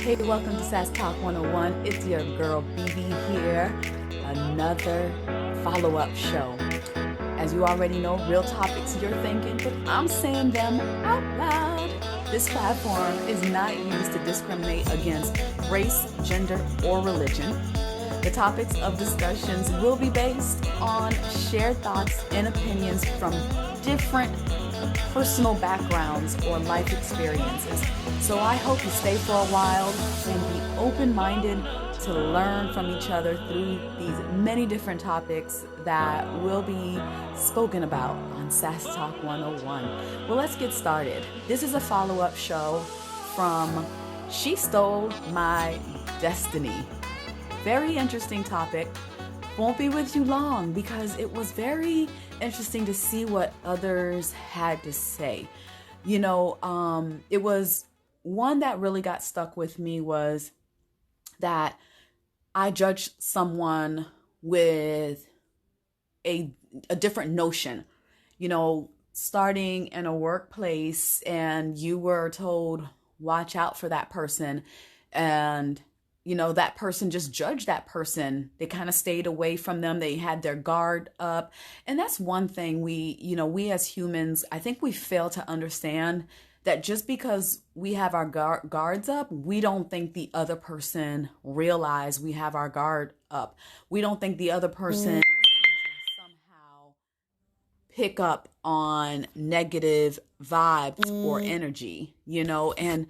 Hey, welcome to SAS Talk 101. It's your girl BB here. Another follow-up show. As you already know, real topics you're thinking, but I'm saying them out loud. This platform is not used to discriminate against race, gender, or religion. The topics of discussions will be based on shared thoughts and opinions from different personal backgrounds or life experiences. So I hope you stay for a while and be open-minded to learn from each other through these many different topics that will be spoken about on SAS Talk 101. Well, let's get started. This is a follow-up show from She Stole My Destiny. Very interesting topic. Won't be with you long because it was very interesting to see what others had to say. It was one that really got stuck with me was that I judged someone with a different notion. Starting in a workplace and you were told, watch out for that person, and that person just judged that person. They kind of stayed away from them. They had their guard up. And that's one thing we as humans, I think we fail to understand that just because we have our guards up, we don't think the other person realize we have our guard up. We don't think the other person somehow pick up on negative vibes or energy, and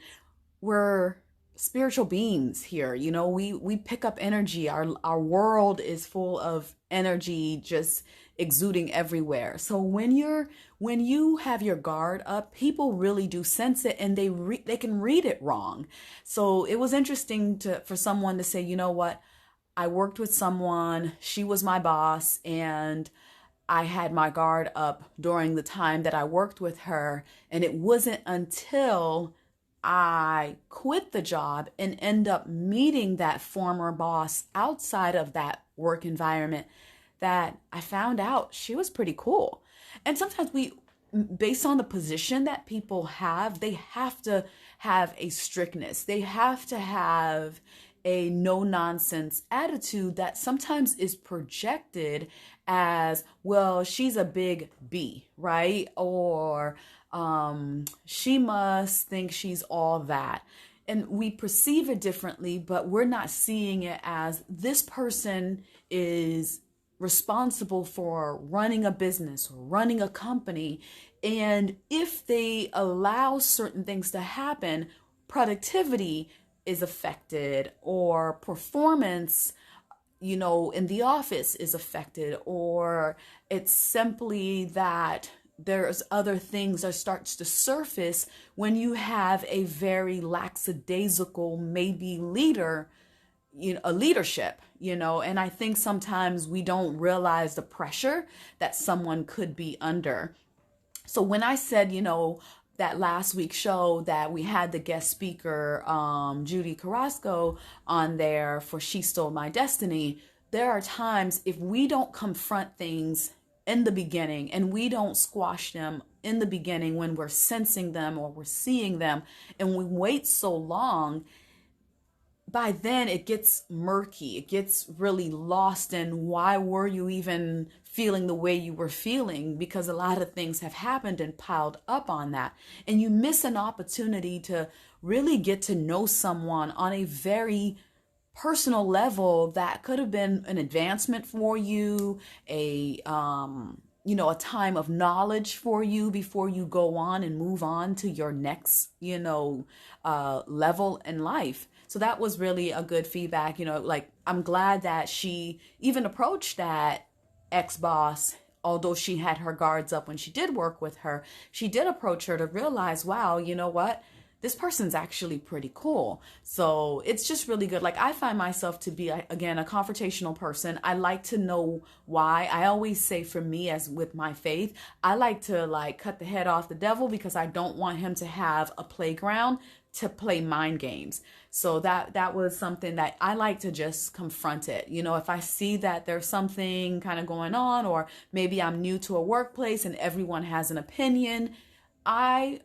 we're spiritual beings here. We pick up energy. Our world is full of energy just exuding everywhere. So when you have your guard up, people really do sense it, and they can read it wrong. So it was interesting for someone to say, you know what, I worked with someone, she was my boss, and I had my guard up during the time that I worked with her, and it wasn't until I quit the job and end up meeting that former boss outside of that work environment that I found out she was pretty cool. And sometimes based on the position that people have, they have to have a strictness. They have to have a no-nonsense attitude that sometimes is projected as, well, she's a big B, right? Or she must think she's all that. And we perceive it differently, but we're not seeing it as this person is responsible for running a business or running a company. And if they allow certain things to happen, productivity is affected, or performance in the office is affected, or it's simply that there's other things that starts to surface when you have a very lackadaisical, maybe a leadership, and I think sometimes we don't realize the pressure that someone could be under. So when I said, that last week's show that we had the guest speaker, Judy Carrasco, on there for She Stole My Destiny, there are times if we don't confront things in the beginning and we don't squash them in the beginning when we're sensing them or we're seeing them, and we wait so long, by then it gets murky. It gets really lost in why were you even feeling the way you were feeling, because a lot of things have happened and piled up on that. And you miss an opportunity to really get to know someone on a very personal level that could have been an advancement for you, a time of knowledge for you before you go on and move on to your next, level in life. So that was really a good feedback. I'm glad that she even approached that ex-boss. Although she had her guards up when she did work with her, she did approach her to realize, wow, you know what? This person's actually pretty cool. So it's just really good. Like, I find myself to be, again, a confrontational person. I like to know why. I always say, for me, as with my faith, I like to cut the head off the devil, because I don't want him to have a playground to play mind games. So that was something that I like to just confront it. If I see that there's something kind of going on, or maybe I'm new to a workplace and everyone has an opinion, I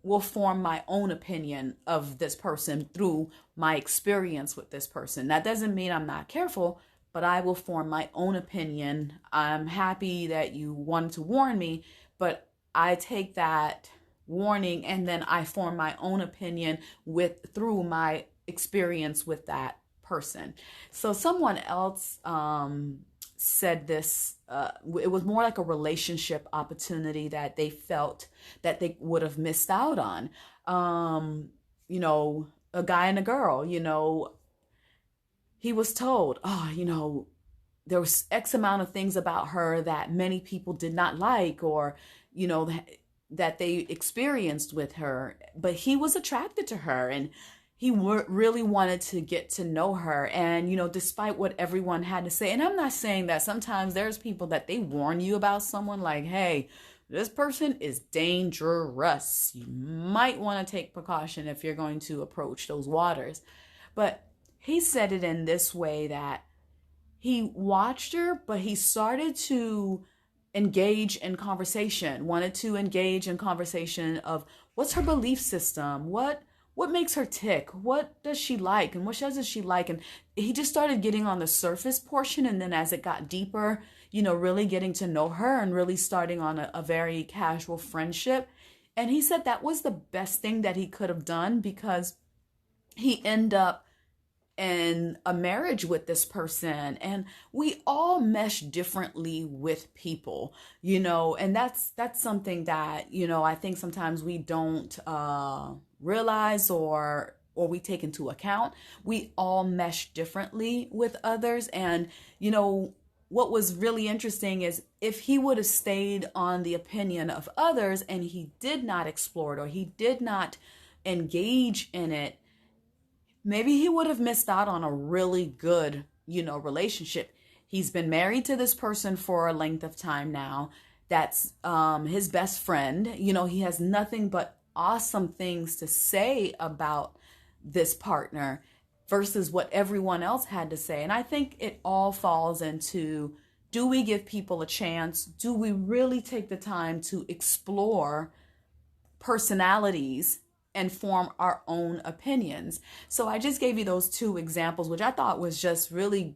will form my own opinion of this person through my experience with this person. That doesn't mean I'm not careful, but I will form my own opinion. I'm happy that you wanted to warn me, but I take that warning and then I form my own opinion through my experience with that person. So someone else said this, it was more like a relationship opportunity that they felt that they would have missed out on. A guy and a girl, he was told, there was X amount of things about her that many people did not like, or, that they experienced with her, but he was attracted to her and he really wanted to get to know her. And, despite what everyone had to say, and I'm not saying that sometimes there's people that they warn you about someone like, hey, this person is dangerous. You might want to take precaution if you're going to approach those waters. But he said it in this way that he watched her, but he started to engage in conversation, wanted to engage in conversation of what's her belief system, what makes her tick, what does she like, and what doesn't she like. And he just started getting on the surface portion, and then as it got deeper, really getting to know her and really starting on a very casual friendship. And he said that was the best thing that he could have done, because he ended up in a marriage with this person, and we all mesh differently with people, and that's something that, I think sometimes we don't realize or we take into account. We all mesh differently with others. And, what was really interesting is if he would have stayed on the opinion of others and he did not explore it or he did not engage in it, maybe he would have missed out on a really good, relationship. He's been married to this person for a length of time now. That's his best friend. He has nothing but awesome things to say about this partner versus what everyone else had to say. And I think it all falls into, do we give people a chance? Do we really take the time to explore personalities and form our own opinions? So I just gave you those two examples, which I thought was just really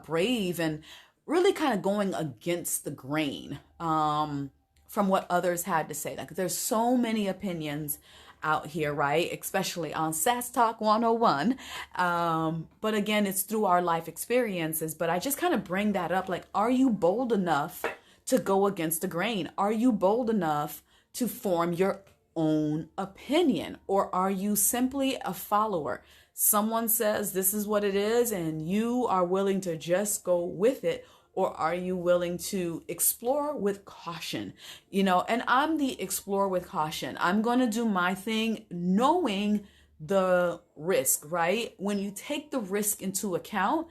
brave and really kind of going against the grain from what others had to say. Like, there's so many opinions out here, right? Especially on Sass Talk 101. But again, it's through our life experiences. But I just kind of bring that up. Like, are you bold enough to go against the grain? Are you bold enough to form your own opinion? Or are you simply a follower? Someone says this is what it is and you are willing to just go with it. Or are you willing to explore with caution? And I'm the explore with caution. I'm going to do my thing knowing the risk, right? When you take the risk into account,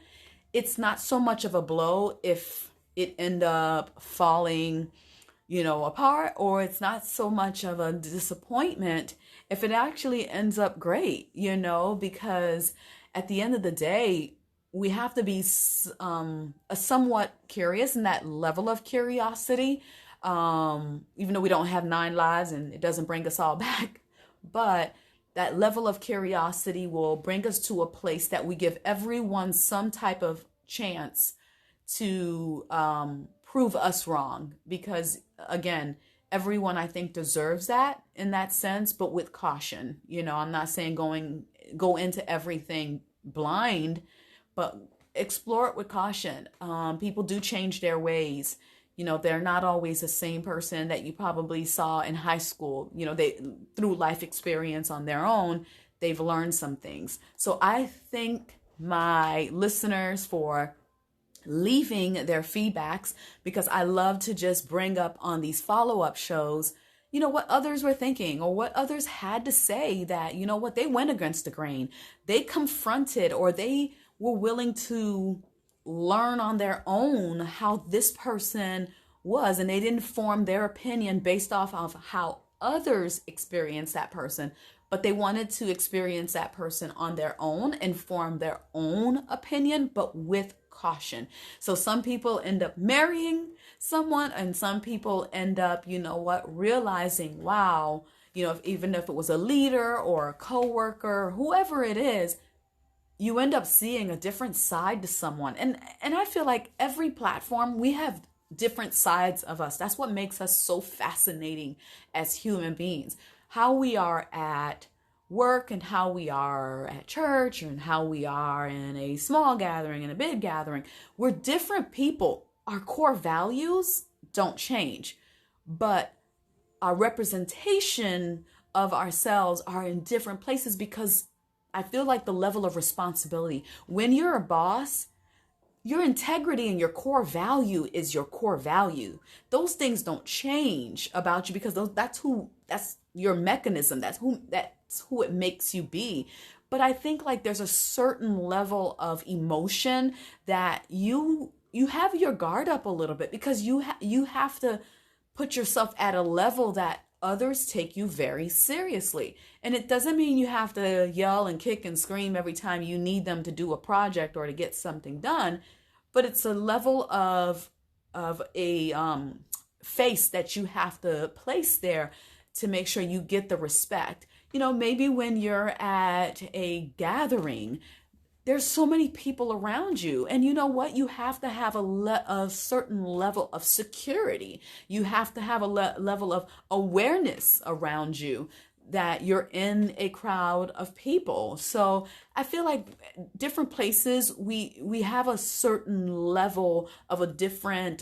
it's not so much of a blow if it end up falling, apart, or it's not so much of a disappointment if it actually ends up great, because at the end of the day, we have to be a somewhat curious, and that level of curiosity, even though we don't have 9 lives and it doesn't bring us all back, but that level of curiosity will bring us to a place that we give everyone some type of chance to prove us wrong. Because again, everyone, I think, deserves that in that sense, but with caution. I'm not saying go into everything blind, but explore it with caution. People do change their ways. They're not always the same person that you probably saw in high school. They, through life experience on their own, they've learned some things. So I thank my listeners for leaving their feedbacks, because I love to just bring up on these follow-up shows, what others were thinking or what others had to say that, what they went against the grain. They confronted, or they were willing to learn on their own how this person was, and they didn't form their opinion based off of how others experienced that person, but they wanted to experience that person on their own and form their own opinion, but with caution. So some people end up marrying someone, and some people end up, realizing, wow, even if it was a leader or a coworker, whoever it is, you end up seeing a different side to someone. And I feel like every platform, we have different sides of us. That's what makes us so fascinating as human beings. How we are at work and how we are at church and how we are in a small gathering and a big gathering. We're different people. Our core values don't change, but our representation of ourselves are in different places, because I feel like the level of responsibility, when you're a boss, your integrity and your core value is your core value. Those things don't change about you, because that's your mechanism. That's who it makes you be. But I think like there's a certain level of emotion that you have your guard up a little bit, because you have to put yourself at a level that others take you very seriously. And it doesn't mean you have to yell and kick and scream every time you need them to do a project or to get something done, but it's a level of a face that you have to place there to make sure you get the respect. Maybe when you're at a gathering, there's so many people around you, and you know what? You have to have a certain level of security. You have to have a level of awareness around you that you're in a crowd of people. So I feel like different places, we have a certain level of a different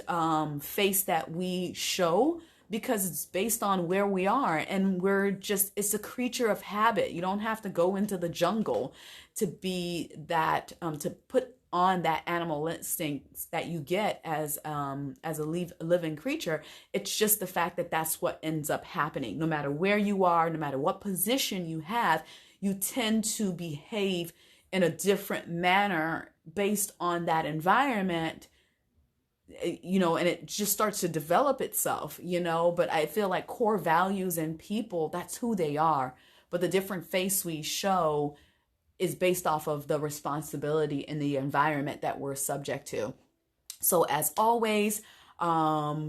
face that we show, because it's based on where we are, and it's a creature of habit. You don't have to go into the jungle to be that, to put on that animal instincts that you get as a living creature. It's just the fact that that's what ends up happening. No matter where you are, no matter what position you have, you tend to behave in a different manner based on that environment, and it just starts to develop itself, but I feel like core values in people, that's who they are. But the different face we show is based off of the responsibility in the environment that we're subject to. So as always,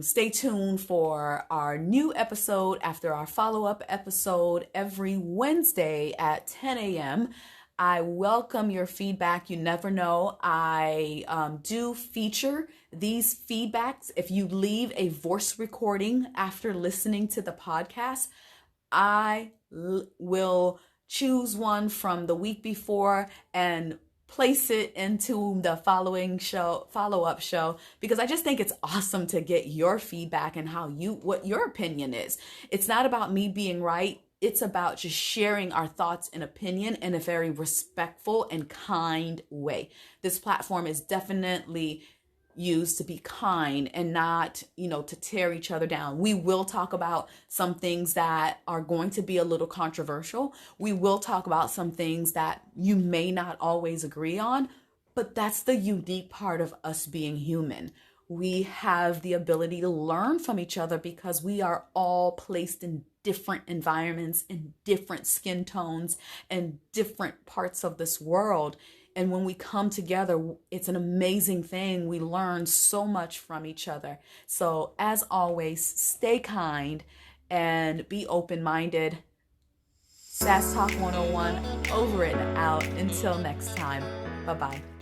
stay tuned for our new episode after our follow-up episode every Wednesday at 10 a.m. I welcome your feedback. You never know. I do feature these feedbacks. If you leave a voice recording after listening to the podcast, I will choose one from the week before and place it into the following follow-up show, because I just think it's awesome to get your feedback and what your opinion is. It's not about me being right. It's about just sharing our thoughts and opinion in a very respectful and kind way. This platform is definitely used to be kind and not, to tear each other down. We will talk about some things that are going to be a little controversial. We will talk about some things that you may not always agree on, but that's the unique part of us being human. We have the ability to learn from each other because we are all placed in different environments, in different skin tones, and different parts of this world. And when we come together, it's an amazing thing. We learn so much from each other. So as always, stay kind and be open-minded. Sass Talk 101, over and out. Until next time. Bye-bye.